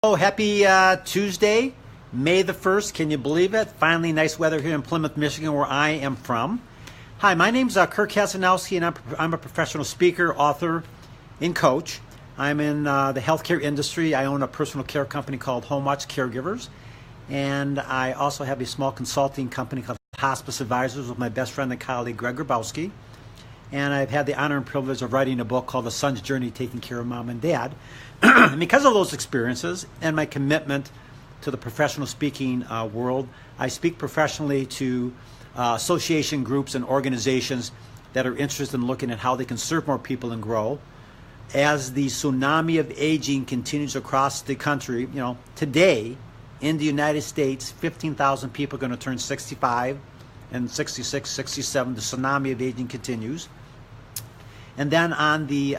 Oh, happy Tuesday, May the 1st. Can you believe it? Finally, nice weather here in Plymouth, Michigan, where I am from. Hi, my name's Kaznowski, and I'm a professional speaker, author, and coach. I'm in the healthcare industry. I own a personal care company called HomeWatch Caregivers, and I also have a small consulting company called Hospice Advisors with my best friend and colleague, Greg Grabowski. And I've had the honor and privilege of writing a book called The Son's Journey, Taking Care of Mom and Dad. Because of those experiences and my commitment to the professional speaking world, I speak professionally to association groups and organizations that are interested in looking at how they can serve more people and grow. As the tsunami of aging continues across the country, today in the United States, 15,000 people are going to turn 65 and 66, 67. The tsunami of aging continues. And then on the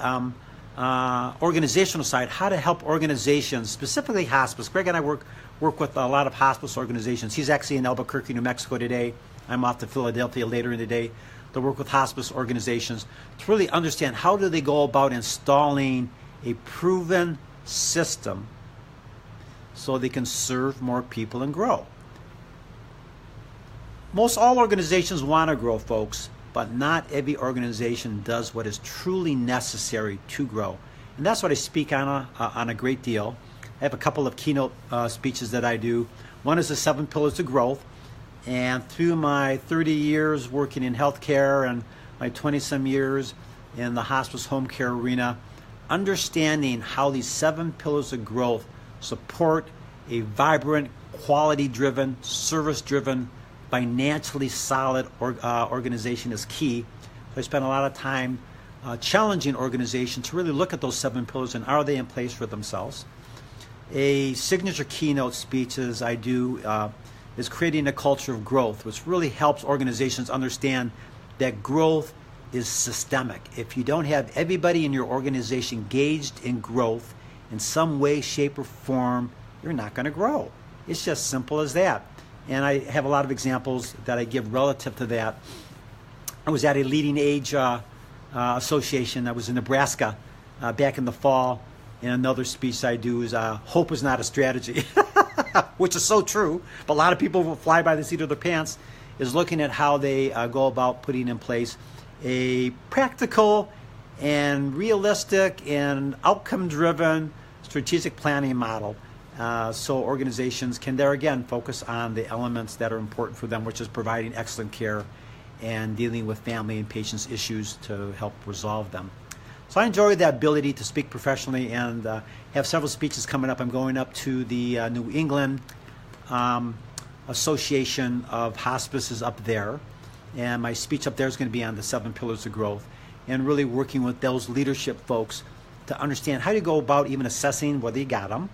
organizational side, how to help organizations, specifically hospice. Greg and I work with a lot of hospice organizations. He's actually in Albuquerque, New Mexico today. I'm off to Philadelphia later in the day to work with hospice organizations to really understand how do they go about installing a proven system so they can serve more people and grow. Most all organizations want to grow, folks, but not every organization does what is truly necessary to grow. And that's what I speak on a great deal. I have a couple of keynote speeches that I do. One is the 7 Pillars to Growth. And through my 30 years working in healthcare and my 20-some years in the hospice home care arena, understanding how these 7 pillars of growth support a vibrant, quality-driven, service-driven, financially solid organization is key. So I spend a lot of time challenging organizations to really look at those 7 pillars and are they in place for themselves. A signature keynote speech as I do is creating a culture of growth, which really helps organizations understand that growth is systemic. If you don't have everybody in your organization engaged in growth in some way, shape, or form, you're not going to grow. It's just simple as that. And I have a lot of examples that I give relative to that. I was at a leading age association. I was in Nebraska back in the fall. And another speech I do is hope is not a strategy, which is so true. But a lot of people will fly by the seat of their pants is looking at how they go about putting in place a practical and realistic and outcome-driven strategic planning model. So organizations can there again focus on the elements that are important for them, which is providing excellent care and dealing with family and patients' issues to help resolve them. So I enjoy the ability to speak professionally and have several speeches coming up. I'm going up to the New England Association of Hospices up there, and my speech up there is going to be on the 7 pillars of growth and really working with those leadership folks to understand how do you go about even assessing whether you got them.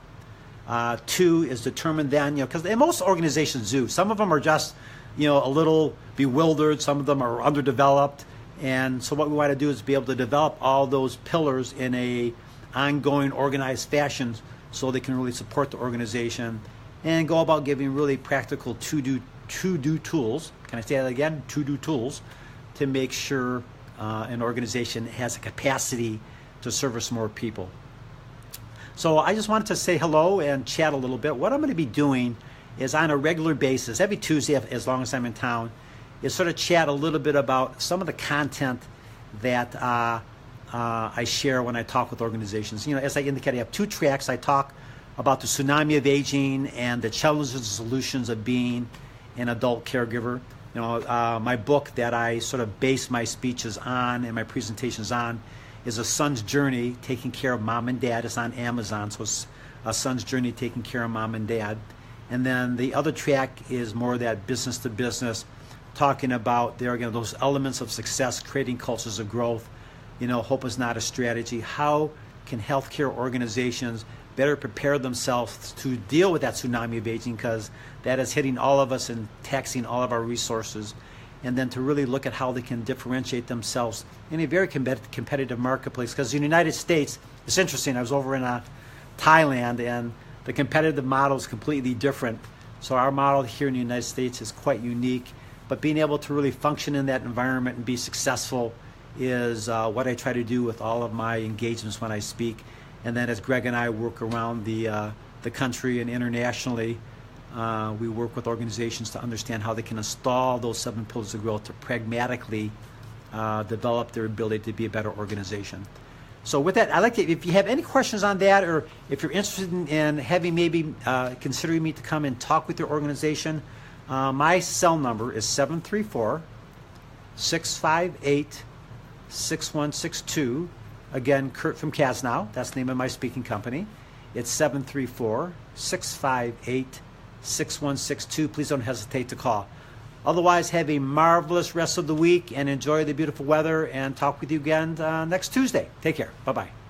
2 is determine then, because most organizations do. Some of them are just, a little bewildered. Some of them are underdeveloped. And so what we want to do is be able to develop all those pillars in a ongoing, organized fashion so they can really support the organization and go about giving really practical to-do tools. Can I say that again? To-do tools to make sure an organization has a capacity to service more people. So I just wanted to say hello and chat a little bit. What I'm going to be doing is on a regular basis, every Tuesday, as long as I'm in town, is sort of chat a little bit about some of the content that I share when I talk with organizations. As I indicated, I have 2 tracks. I talk about the tsunami of aging and the challenges and solutions of being an adult caregiver. My book that I sort of base my speeches on and my presentations on is A Son's Journey, Taking Care of Mom and Dad. It's on Amazon, so it's A Son's Journey, Taking Care of Mom and Dad. And then the other track is more that business to business, talking about, there again, those elements of success, creating cultures of growth. Hope is not a strategy. How can healthcare organizations better prepare themselves to deal with that tsunami of aging, because that is hitting all of us and taxing all of our resources. And then to really look at how they can differentiate themselves in a very competitive marketplace. Because in the United States, it's interesting, I was over in Thailand, and the competitive model is completely different. So our model here in the United States is quite unique. But being able to really function in that environment and be successful is what I try to do with all of my engagements when I speak. And then as Greg and I work around the the country and internationally. We work with organizations to understand how they can install those 7 pillars of growth to pragmatically develop their ability to be a better organization. So with that, I'd like to, if you have any questions on that, or if you're interested in having maybe considering me to come and talk with your organization, my cell number is 734-658-6162. Again, Kurt from Kaznow, that's the name of my speaking company. It's 734-658-6162. Please don't hesitate to call. Otherwise, have a marvelous rest of the week and enjoy the beautiful weather, and talk with you again next Tuesday. Take care. Bye-bye.